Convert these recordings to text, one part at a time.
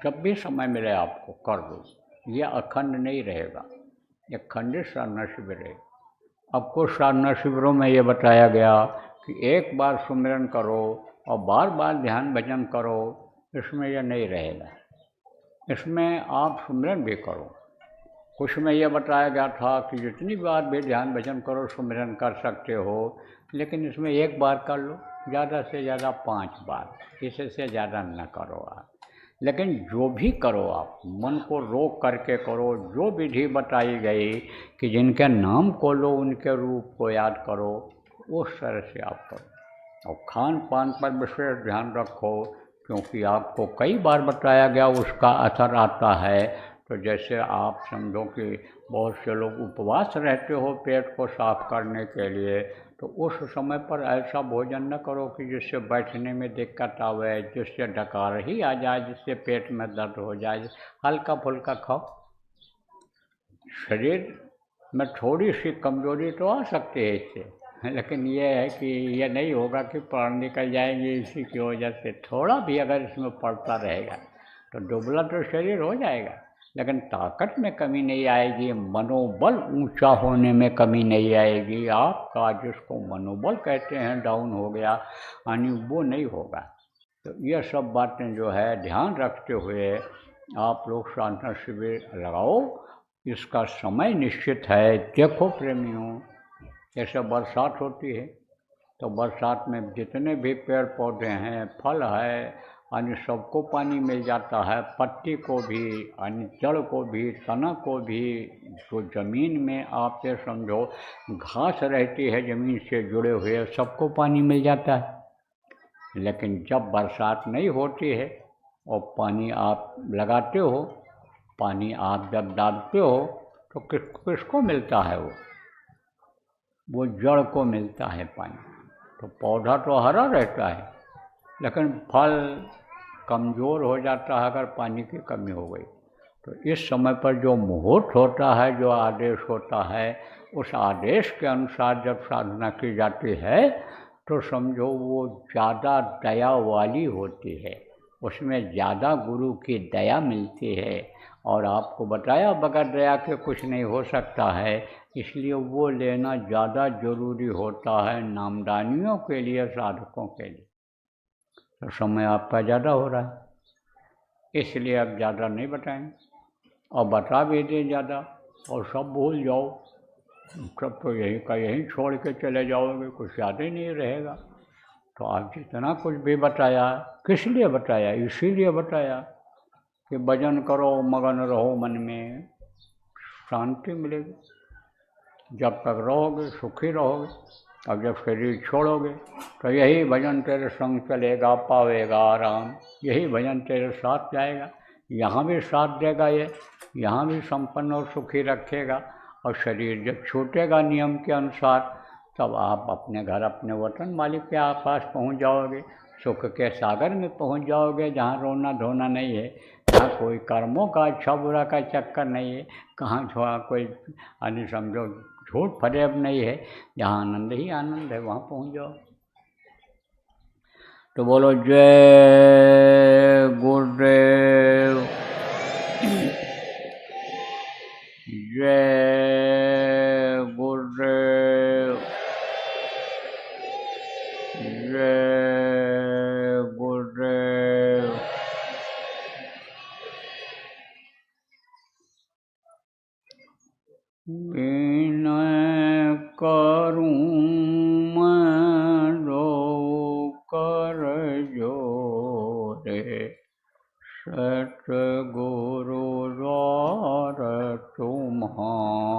जब भी समय मिले आपको कर दो, ये अखंड नहीं रहेगा, ये खंडित साधना शिविर है। अब कुछ साधना शिविरों में ये बताया गया कि एक बार सुमिरन करो और बार बार ध्यान भजन करो, इसमें यह नहीं रहेगा। इसमें आप सुमिरन भी करो। कुछ में यह बताया गया था कि जितनी बार भी ध्यान भजन करो सुमिरन कर सकते हो, लेकिन इसमें एक बार कर लो, ज़्यादा से ज़्यादा 5 बार, इससे ज़्यादा न करो आप। लेकिन जो भी करो आप मन को रोक करके करो। जो विधि बताई गई कि जिनके नाम को लो उनके रूप को याद करो, उस तरह से आप करो। और खान पान पर विशेष ध्यान रखो, क्योंकि आपको कई बार बताया गया उसका असर आता है। तो जैसे आप समझो कि बहुत से लोग उपवास रहते हो पेट को साफ करने के लिए, तो उस समय पर ऐसा भोजन न करो कि जिससे बैठने में दिक्कत आवे, जिससे डकार ही आ जाए, जिससे पेट में दर्द हो जाए। हल्का फुल्का खाओ। शरीर में थोड़ी सी कमजोरी तो आ सकती है इससे, लेकिन ये है कि ये नहीं होगा कि प्राण निकल जाएंगे इसी की वजह से। थोड़ा भी अगर इसमें पड़ता रहेगा तो दुबला तो शरीर हो जाएगा, लेकिन ताकत में कमी नहीं आएगी, मनोबल ऊंचा होने में कमी नहीं आएगी। आपका जिसको मनोबल कहते हैं डाउन हो गया, यानी वो नहीं होगा। तो ये सब बातें जो है ध्यान रखते हुए आप लोग साधना शिविर लगाओ। इसका समय निश्चित है। देखो प्रेमियों, जैसे बरसात होती है तो बरसात में जितने भी पेड़ पौधे हैं, फल है, यानी सबको पानी मिल जाता है, पत्ती को भी, यानी जड़ को भी, तना को भी। जो ज़मीन में आप ये समझो घास रहती है ज़मीन से जुड़े हुए, सबको पानी मिल जाता है। लेकिन जब बरसात नहीं होती है और पानी आप लगाते हो, पानी आप जब डालते हो, तो किसको मिलता है? वो जड़ को मिलता है पानी। तो पौधा तो हरा रहता है, लेकिन फल कमज़ोर हो जाता है अगर पानी की कमी हो गई। तो इस समय पर जो मुहूर्त होता है, जो आदेश होता है, उस आदेश के अनुसार जब साधना की जाती है तो समझो वो ज़्यादा दया वाली होती है, उसमें ज़्यादा गुरु की दया मिलती है। और आपको बताया बगैर दया के कुछ नहीं हो सकता है, इसलिए वो लेना ज़्यादा ज़रूरी होता है नामदानियों के लिए, साधकों के लिए। तो समय आपका ज़्यादा हो रहा है, इसलिए अब ज़्यादा नहीं बताएंगे, और बता भी दें ज़्यादा और सब भूल जाओ, सब तो यही का यही छोड़ के चले जाओगे, कुछ याद ही नहीं रहेगा। तो आप जितना कुछ भी बताया, किस लिए बताया? इसीलिए बताया कि भजन करो, मगन रहो मन में, शांति मिलेगी। जब तक रहोगे सुखी रहोगे, और जब शरीर छोड़ोगे तो यही भजन तेरे संग चलेगा, पावेगा आराम। यही भजन तेरे साथ जाएगा, यहाँ भी साथ देगा, ये यहाँ भी संपन्न और सुखी रखेगा। और शरीर जब छूटेगा नियम के अनुसार, तब आप अपने घर, अपने वतन मालिक के आकाश पहुँच जाओगे, सुख के सागर में पहुँच जाओगे, जहाँ रोना धोना नहीं है, जहाँ कोई कर्मों का अच्छा बुरा का चक्कर नहीं है, कहाँ थोड़ा कोई यानी समझो झूठ फरेब नहीं है, जहाँ आनंद ही आनंद है, वहाँ पहुँच जाओ। तो बोलो जय गुरुदेव, जय गुरुदेव, जय गुरुदेव। विनय करूं मैं दो कर जोरे, सतगुरु द्वार तुम्हारे।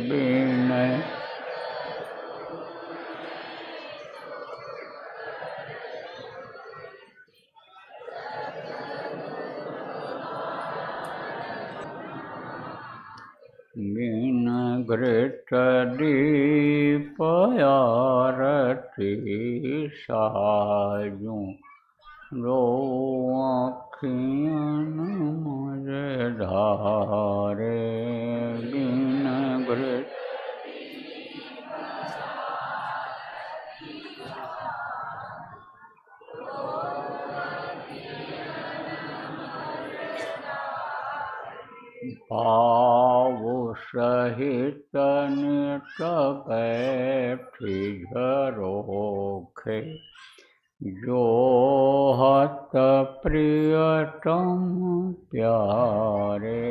विनय बिन घृत दीप आरती साजूं, रो अखियन मुझे धारे। बिन घृत भाव सहित नित बैठी झरोखे, जो हत प्रियतम प्यारे।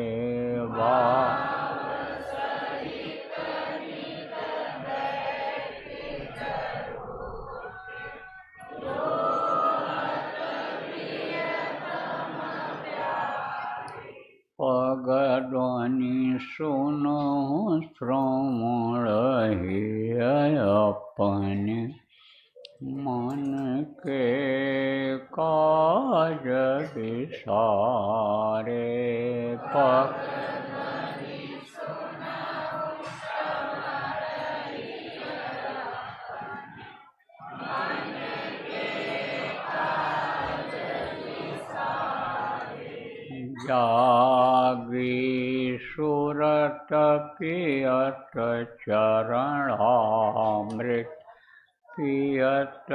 पगध्वनि सुनहु श्रवण ही अपने, मन के काज विसारे। जागी सुरत पियत चरणामृत, पियत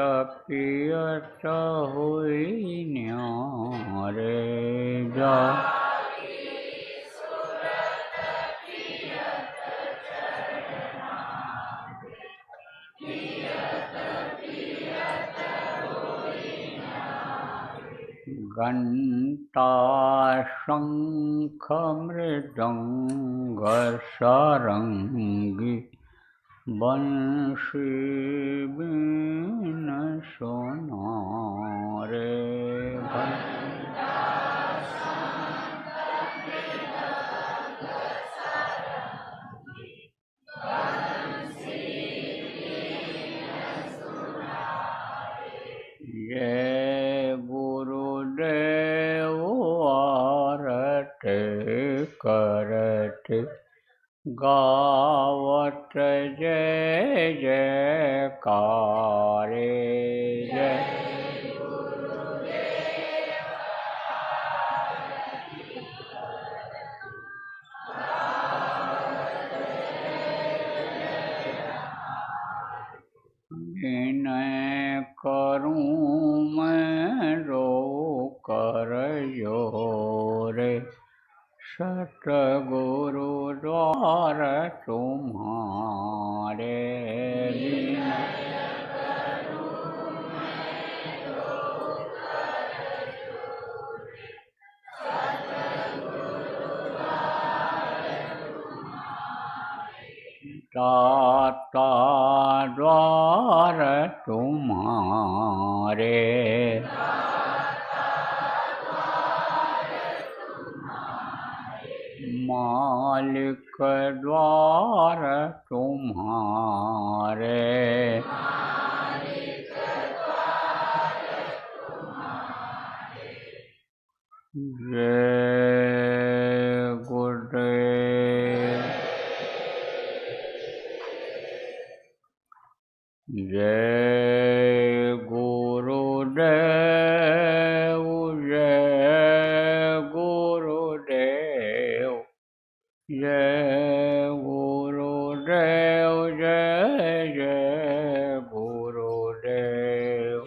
पियत हुई न्यारे। घंटा शंख मृदंग सारंगी, बंशी बीन सोनारे। जय गुरुदेव आरती करत, गावत जय जयकारे। जय विनय करूं मैं रो कर जोरे, सतगुरु द्वार तुम्हारे। दाता द्वार तुम्हारे, मालिक द्वार तुम्हारे। जय गुरुदेव, जय गुरुदेव, जय गुरुदेव, जय गुरुदेव, जय जय गुरुदेव।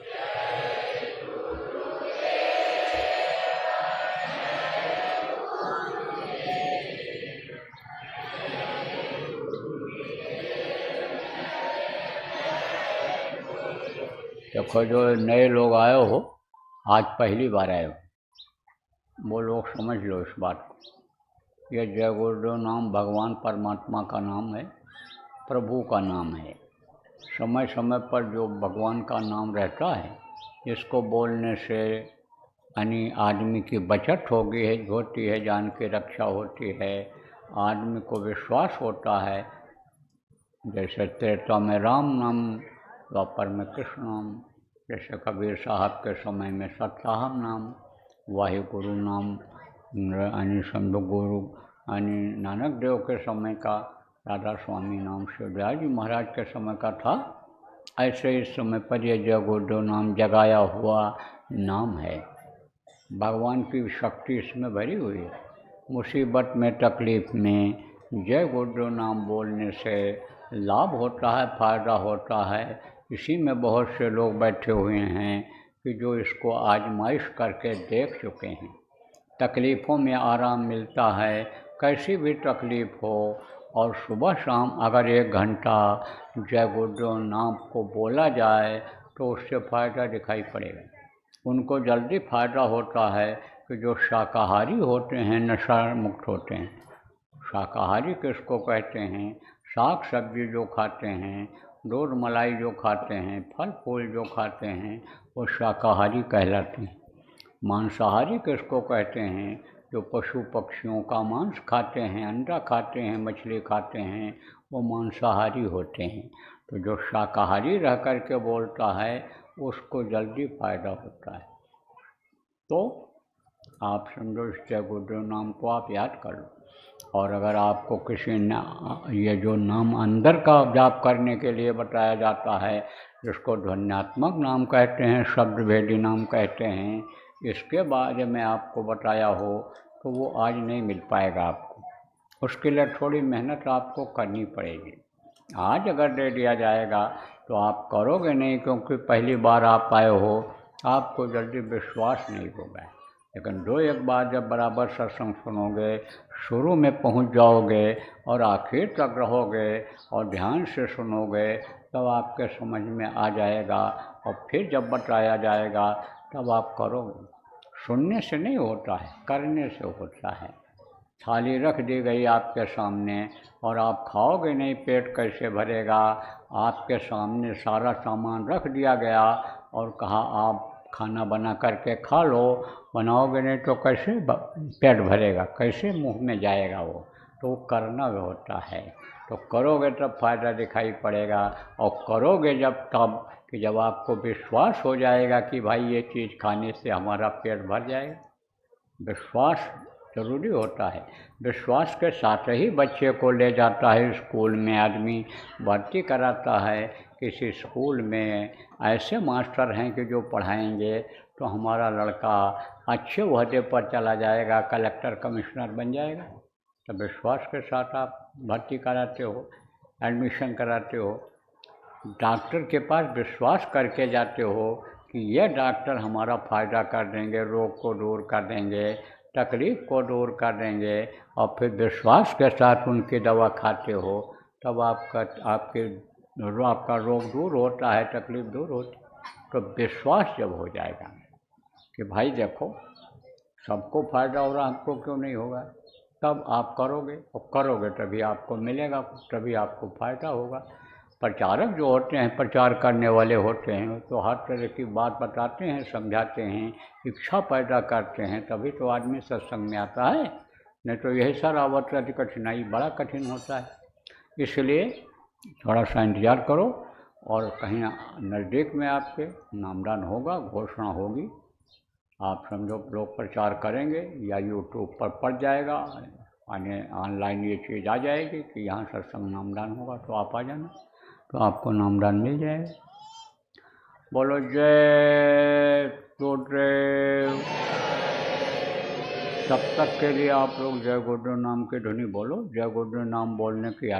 देखो, जो नए लोग आए हो, आज पहली बार आए हो, वो लोग समझ लो इस बात को। यह जय गुरुदेव नाम भगवान परमात्मा का नाम है, प्रभु का नाम है। समय समय पर जो भगवान का नाम रहता है, इसको बोलने से यानी आदमी की बचत होती है, जान की रक्षा होती है, आदमी को विश्वास होता है। जैसे त्रेता में राम नाम, द्वापर में कृष्ण नाम, जैसे कबीर साहब के समय में सतसाहब नाम, वाहे गुरु नाम, यानी समझो गुरु यानी नानक देव के समय का राधा स्वामी नाम शिवराज जी महाराज के समय का था। ऐसे इस समय पर यह जय गुरुदेव नाम जगाया हुआ नाम है। भगवान की शक्ति इसमें भरी हुई है। मुसीबत में, तकलीफ़ में जय गुरुदेव नाम बोलने से लाभ होता है, फायदा होता है। इसी में बहुत से लोग बैठे हुए हैं कि जो इसको आजमाइश करके देख चुके हैं। तकलीफ़ों में आराम मिलता है, कैसी भी तकलीफ़ हो, और सुबह शाम अगर 1 घंटा जय गुरुदेव नाम को बोला जाए तो उससे फ़ायदा दिखाई पड़ेगा। उनको जल्दी फ़ायदा होता है कि जो शाकाहारी होते हैं नशा मुक्त होते हैं। शाकाहारी किसको कहते हैं? साग सब्जी जो खाते हैं, दूध मलाई जो खाते हैं, फल फूल जो खाते हैं, वो शाकाहारी कहलाते हैं। मांसाहारी किसको कहते हैं? जो पशु पक्षियों का मांस खाते हैं, अंडा खाते हैं, मछली खाते हैं, वो मांसाहारी होते हैं। तो जो शाकाहारी रह कर के बोलता है उसको जल्दी फ़ायदा होता है। तो आप समझो इस जय गुरुदेव नाम को आप याद कर लो। और अगर आपको किसी ये जो नाम अंदर का जाप करने के लिए बताया जाता है, जिसको ध्वन्यात्मक नाम कहते हैं, शब्द भेदी नाम कहते हैं, इसके बारे में आपको बताया हो तो वो आज नहीं मिल पाएगा आपको। उसके लिए थोड़ी मेहनत आपको करनी पड़ेगी। आज अगर दे दिया जाएगा तो आप करोगे नहीं, क्योंकि पहली बार आप आए हो, आपको जल्दी विश्वास नहीं होगा। लेकिन 2-1 बार जब बराबर सत्संग सुनोगे, शुरू में पहुंच जाओगे और आखिर तक रहोगे और ध्यान से सुनोगे, तब आपके समझ में आ जाएगा। और फिर जब बताया जाएगा तब आप करोगे। सुनने से नहीं होता है, करने से होता है। थाली रख दी गई आपके सामने और आप खाओगे नहीं, पेट कैसे भरेगा? आपके सामने सारा सामान रख दिया गया और कहा आप खाना बना करके खा लो। बनाओगे नहीं तो कैसे पेट भरेगा, कैसे मुंह में जाएगा वो? तो करना होता है। तो करोगे तब फ़ायदा दिखाई पड़ेगा। और करोगे जब, तब कि जब आपको विश्वास हो जाएगा कि भाई ये चीज़ खाने से हमारा पेट भर जाएगा। विश्वास ज़रूरी होता है। विश्वास के साथ ही बच्चे को ले जाता है स्कूल में, आदमी भर्ती कराता है। किसी स्कूल में ऐसे मास्टर हैं कि जो पढ़ाएंगे तो हमारा लड़का अच्छे ओहदे पर चला जाएगा, कलेक्टर कमिश्नर बन जाएगा। तो विश्वास के साथ आप भर्ती कराते हो, एडमिशन कराते हो। डॉक्टर के पास विश्वास करके जाते हो कि ये डॉक्टर हमारा फ़ायदा कर देंगे, रोग को दूर कर देंगे, तकलीफ़ को दूर कर देंगे, और फिर विश्वास के साथ उनकी दवा खाते हो, तब आपका रोग दूर होता है, तकलीफ़ दूर होती है। तो विश्वास जब हो जाएगा कि भाई देखो सबको फ़ायदा हो रहा, हमको क्यों नहीं होगा, तब आप करोगे। और करोगे तभी आपको मिलेगा, तभी आपको फ़ायदा होगा। प्रचारक जो होते हैं, प्रचार करने वाले होते हैं, तो हर तरह की बात बताते हैं, समझाते हैं, इच्छा पैदा करते हैं, तभी तो आदमी सत्संग में आता है। नहीं तो यही सारा अवसर कठिनाई बड़ा कठिन होता है। इसलिए थोड़ा सा इंतज़ार करो, और कहीं नज़दीक में आपके नामदान होगा, घोषणा होगी। आप समझो लोग प्रचार करेंगे या यूट्यूब पर पड़ जाएगा, ऑनलाइन ये चीज़ आ जाएगी कि यहाँ सत्संग नामदान होगा, तो आप आ जाना, तो आपको नामदान मिल जाएगा। बोलो जय गुरुदेव। तब तक के लिए आप लोग जय गुरुदेव नाम की ध्वनि बोलो। जय गुरुदेव नाम बोलने की